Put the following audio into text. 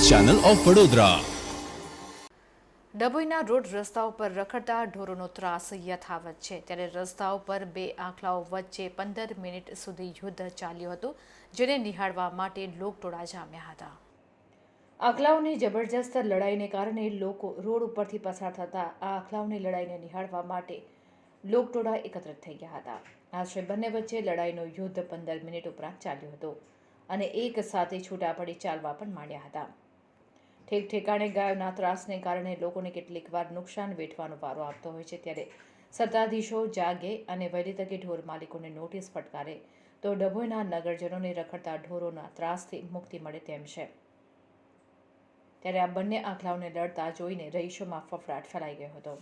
Channel of Vadodara. ડભોઈના road રસ્તાઓ પર રખડતા ઢોરોનો ત્રાસ યથાવત છે. ત્યારે રસ્તાઓ પર બે આંખલાઓ વચ્ચે 15 મિનિટ સુધી યુદ્ધ ચાલ્યું હતું, જેને નિહાળવા માટે લોકટોળા જામ્યા હતા. આંખલાઓની જબરજસ્ત લડાઈને કારણે લોકો રોડ ઉપરથી પસાર થતા આ આંખલાઓની લડાઈને નિહાળવા માટે લોકટોળા એકત્રિત થઈ ગયા હતા. આશરે બંને વચ્ચે લડાઈનું યુદ્ધ 15 મિનિટ ઉપરાંત ચાલ્યું હતું અને એક સાથે છૂટા પડી ચાલવા પણ માંડ્યા હતા. ઠેક ઠેકાણે ગાયોના ત્રાસને કારણે લોકોને કેટલીક વાર નુકસાન વેઠવાનો વારો આવતો હોય છે. ત્યારે સત્તાધીશો જાગે અને વહેલી તકે ઢોર માલિકોને નોટિસ ફટકારે તો ડભોઈના નગરજનોને રખડતા ઢોરોના ત્રાસથી મુક્તિ મળે તેમ છે. ત્યારે આ બંને આંખલાઓને લડતા જોઈને રહીશોમાં ફફડાટ ફેલાઈ ગયો હતો.